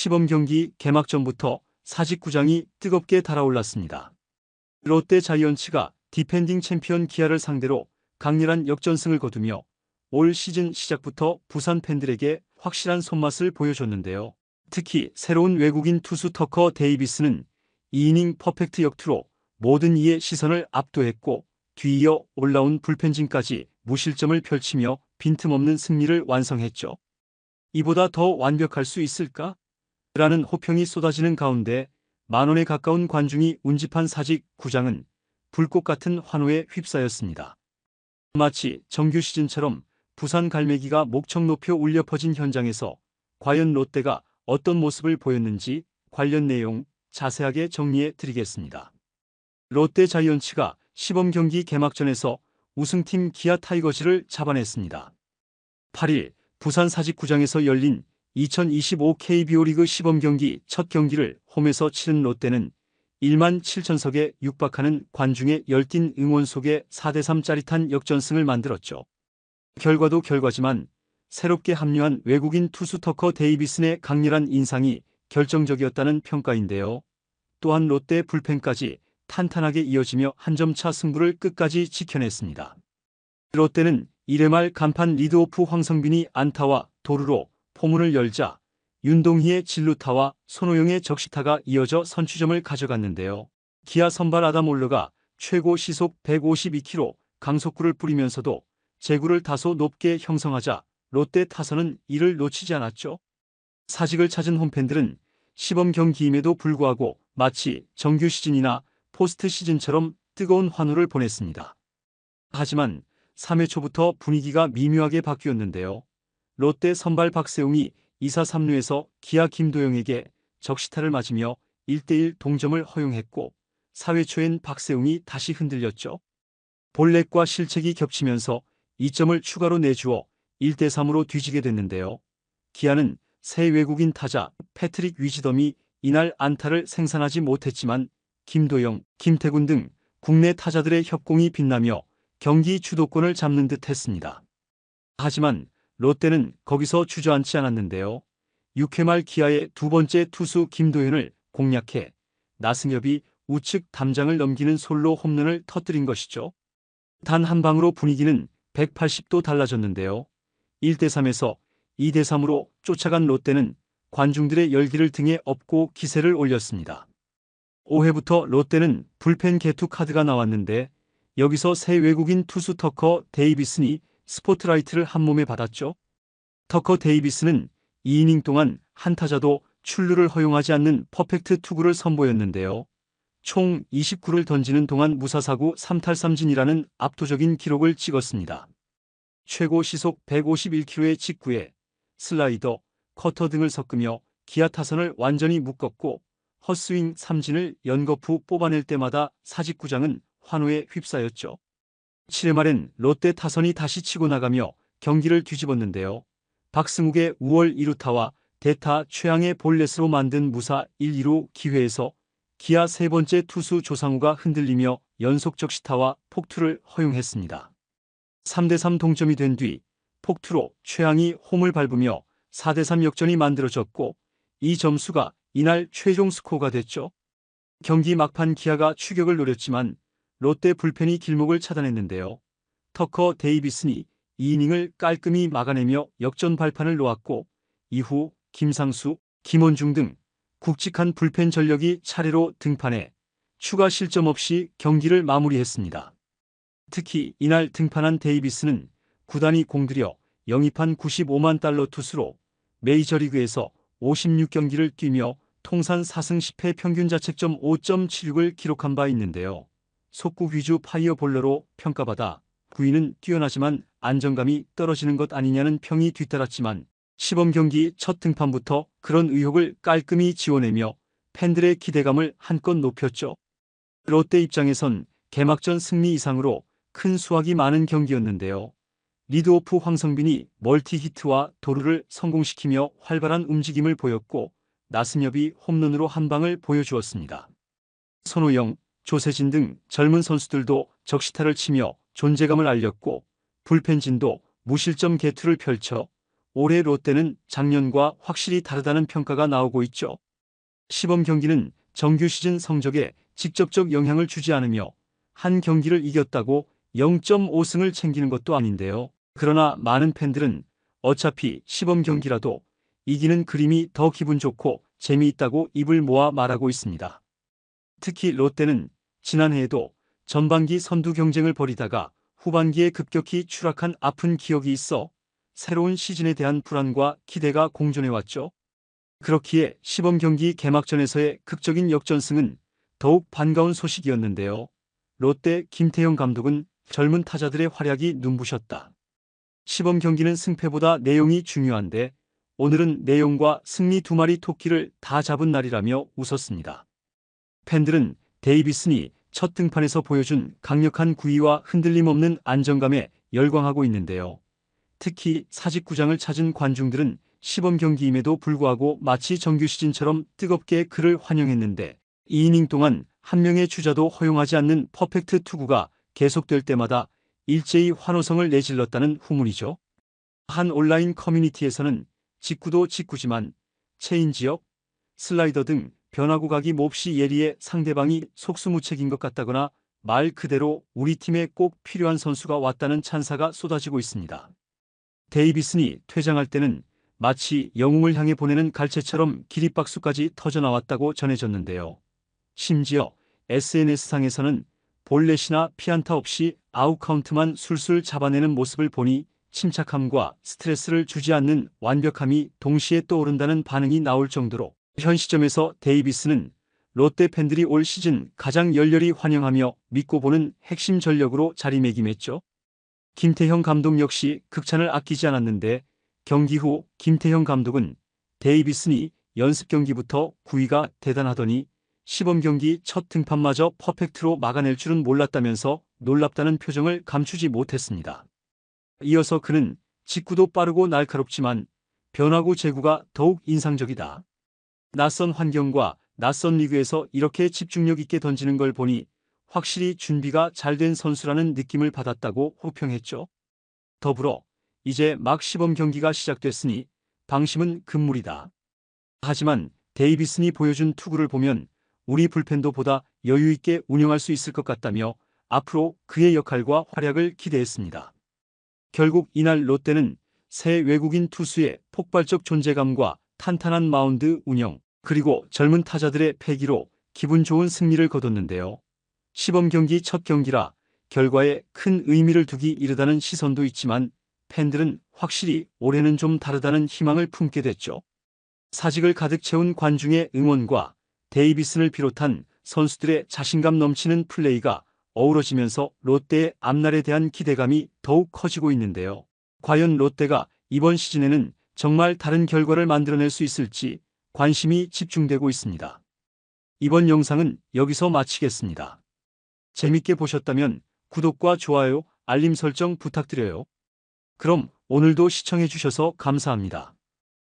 시범 경기 개막 전부터 사직구장이 뜨겁게 달아올랐습니다. 롯데 자이언츠가 디펜딩 챔피언 기아를 상대로 강렬한 역전승을 거두며 올 시즌 시작부터 부산 팬들에게 확실한 손맛을 보여줬는데요. 특히 새로운 외국인 투수 터커 데이비스는 2이닝 퍼펙트 역투로 모든 이의 시선을 압도했고 뒤이어 올라온 불펜진까지 무실점을 펼치며 빈틈없는 승리를 완성했죠. 이보다 더 완벽할 수 있을까? 라는 호평이 쏟아지는 가운데 만원에 가까운 관중이 운집한 사직구장은 불꽃 같은 환호에 휩싸였습니다. 마치 정규 시즌처럼 부산 갈매기가 목청 높여 울려 퍼진 현장에서 과연 롯데가 어떤 모습을 보였는지 관련 내용 자세하게 정리해 드리겠습니다. 롯데 자이언츠가 시범 경기 개막전에서 우승팀 기아 타이거즈를 잡아냈습니다. 8일 부산 사직구장에서 열린 2025 KBO 리그 시범 경기 첫 경기를 홈에서 치른 롯데는 1만 7천석에 육박하는 관중의 열띤 응원 속에 4대3 짜릿한 역전승을 만들었죠. 결과도 결과지만 새롭게 합류한 외국인 투수 터커 데이비슨의 강렬한 인상이 결정적이었다는 평가인데요. 또한 롯데 불펜까지 탄탄하게 이어지며 한 점 차 승부를 끝까지 지켜냈습니다. 롯데는 1회 말 간판 리드오프 황성빈이 안타와 도루로 포문을 열자 윤동희의 진루타와 손호영의 적시타가 이어져 선취점을 가져갔는데요. 기아 선발 아담 올러가 최고 시속 152km 강속구를 뿌리면서도 제구를 다소 높게 형성하자 롯데 타선은 이를 놓치지 않았죠. 사직을 찾은 홈팬들은 시범 경기임에도 불구하고 마치 정규 시즌이나 포스트 시즌처럼 뜨거운 환호를 보냈습니다. 하지만 3회 초부터 분위기가 미묘하게 바뀌었는데요. 롯데 선발 박세웅이 2사 3루에서 기아 김도영에게 적시타를 맞으며 1대1 동점을 허용했고 4회 초엔 박세웅이 다시 흔들렸죠. 볼넷과 실책이 겹치면서 2점을 추가로 내주어 1대3으로 뒤지게 됐는데요. 기아는 새 외국인 타자 패트릭 위즈덤이 이날 안타를 생산하지 못했지만 김도영, 김태군 등 국내 타자들의 협공이 빛나며 경기 주도권을 잡는 듯 했습니다. 하지만 롯데는 거기서 주저앉지 않았는데요. 6회 말 기아의 두 번째 투수 김도현을 공략해 나승엽이 우측 담장을 넘기는 솔로 홈런을 터뜨린 것이죠. 단 한 방으로 분위기는 180도 달라졌는데요. 1대3에서 2대3으로 쫓아간 롯데는 관중들의 열기를 등에 업고 기세를 올렸습니다. 5회부터 롯데는 불펜 개투 카드가 나왔는데 여기서 새 외국인 투수 터커 데이비슨이 스포트라이트를 한몸에 받았죠. 터커 데이비스는 2이닝 동안 한 타자도 출루를 허용하지 않는 퍼펙트 투구를 선보였는데요. 총 29를 던지는 동안 무사사구 3탈3진이라는 압도적인 기록을 찍었습니다. 최고 시속 151km의 직구에 슬라이더, 커터 등을 섞으며 기아 타선을 완전히 묶었고 헛스윙 삼진을 연거푸 뽑아낼 때마다 사직구장은 환호에 휩싸였죠. 7회 말엔 롯데 타선이 다시 치고 나가며 경기를 뒤집었는데요. 박승욱의 우월 2루타와 대타 최양의 볼넷으로 만든 무사 1-2루 기회에서 기아 세 번째 투수 조상우가 흔들리며 연속 적시타와 폭투를 허용했습니다. 3대3 동점이 된 뒤 폭투로 최양이 홈을 밟으며 4대3 역전이 만들어졌고 이 점수가 이날 최종 스코어가 됐죠. 경기 막판 기아가 추격을 노렸지만 롯데 불펜이 길목을 차단했는데요. 터커 데이비슨이 2이닝을 깔끔히 막아내며 역전 발판을 놓았고 이후 김상수, 김원중 등 굵직한 불펜 전력이 차례로 등판해 추가 실점 없이 경기를 마무리했습니다. 특히 이날 등판한 데이비스는 구단이 공들여 영입한 95만 달러 투수로 메이저리그에서 56경기를 뛰며 통산 4승 10패 평균 자책점 5.76을 기록한 바 있는데요. 속구 위주 파이어볼러로 평가받아 구위는 뛰어나지만 안정감이 떨어지는 것 아니냐는 평이 뒤따랐지만 시범 경기 첫 등판부터 그런 의혹을 깔끔히 지워내며 팬들의 기대감을 한껏 높였죠. 롯데 입장에선 개막전 승리 이상으로 큰 수확이 많은 경기였는데요. 리드오프 황성빈이 멀티히트와 도루를 성공시키며 활발한 움직임을 보였고 나승엽이 홈런으로 한 방을 보여주었습니다. 손호영, 조세진 등 젊은 선수들도 적시타를 치며 존재감을 알렸고 불펜진도 무실점 개투를 펼쳐 올해 롯데는 작년과 확실히 다르다는 평가가 나오고 있죠. 시범 경기는 정규 시즌 성적에 직접적 영향을 주지 않으며 한 경기를 이겼다고 0.5승을 챙기는 것도 아닌데요. 그러나 많은 팬들은 어차피 시범 경기라도 이기는 그림이 더 기분 좋고 재미있다고 입을 모아 말하고 있습니다. 특히 롯데는 지난해에도 전반기 선두 경쟁을 벌이다가 후반기에 급격히 추락한 아픈 기억이 있어 새로운 시즌에 대한 불안과 기대가 공존해왔죠. 그렇기에 시범 경기 개막전에서의 극적인 역전승은 더욱 반가운 소식이었는데요. 롯데 김태형 감독은 젊은 타자들의 활약이 눈부셨다. 시범 경기는 승패보다 내용이 중요한데 오늘은 내용과 승리 두 마리 토끼를 다 잡은 날이라며 웃었습니다. 팬들은 데이비슨이 첫 등판에서 보여준 강력한 구위와 흔들림 없는 안정감에 열광하고 있는데요. 특히 사직구장을 찾은 관중들은 시범 경기임에도 불구하고 마치 정규 시즌처럼 뜨겁게 그를 환영했는데 2이닝 동안 한 명의 주자도 허용하지 않는 퍼펙트 투구가 계속될 때마다 일제히 환호성을 내질렀다는 후문이죠. 한 온라인 커뮤니티에서는 직구도 직구지만 체인지업, 슬라이더 등 변화구 각이 몹시 예리해 상대방이 속수무책인 것 같다거나 말 그대로 우리 팀에 꼭 필요한 선수가 왔다는 찬사가 쏟아지고 있습니다. 데이비슨이 퇴장할 때는 마치 영웅을 향해 보내는 갈채처럼 기립박수까지 터져나왔다고 전해졌는데요. 심지어 SNS상에서는 볼넷이나 피안타 없이 아웃카운트만 술술 잡아내는 모습을 보니 침착함과 스트레스를 주지 않는 완벽함이 동시에 떠오른다는 반응이 나올 정도로 현 시점에서 데이비스는 롯데 팬들이 올 시즌 가장 열렬히 환영하며 믿고 보는 핵심 전력으로 자리매김했죠. 김태형 감독 역시 극찬을 아끼지 않았는데 경기 후 김태형 감독은 데이비슨이 연습 경기부터 구위가 대단하더니 시범 경기 첫 등판마저 퍼펙트로 막아낼 줄은 몰랐다면서 놀랍다는 표정을 감추지 못했습니다. 이어서 그는 직구도 빠르고 날카롭지만 변화구 제구가 더욱 인상적이다. 낯선 환경과 낯선 리그에서 이렇게 집중력 있게 던지는 걸 보니 확실히 준비가 잘 된 선수라는 느낌을 받았다고 호평했죠. 더불어 이제 막 시범 경기가 시작됐으니 방심은 금물이다. 하지만 데이비슨이 보여준 투구를 보면 우리 불펜도 보다 여유 있게 운영할 수 있을 것 같다며 앞으로 그의 역할과 활약을 기대했습니다. 결국 이날 롯데는 새 외국인 투수의 폭발적 존재감과 탄탄한 마운드 운영, 그리고 젊은 타자들의 패기로 기분 좋은 승리를 거뒀는데요. 시범 경기 첫 경기라 결과에 큰 의미를 두기 이르다는 시선도 있지만 팬들은 확실히 올해는 좀 다르다는 희망을 품게 됐죠. 사직을 가득 채운 관중의 응원과 데이비슨을 비롯한 선수들의 자신감 넘치는 플레이가 어우러지면서 롯데의 앞날에 대한 기대감이 더욱 커지고 있는데요. 과연 롯데가 이번 시즌에는 정말 다른 결과를 만들어낼 수 있을지 관심이 집중되고 있습니다. 이번 영상은 여기서 마치겠습니다. 재밌게 보셨다면 구독과 좋아요, 알림 설정 부탁드려요. 그럼 오늘도 시청해주셔서 감사합니다.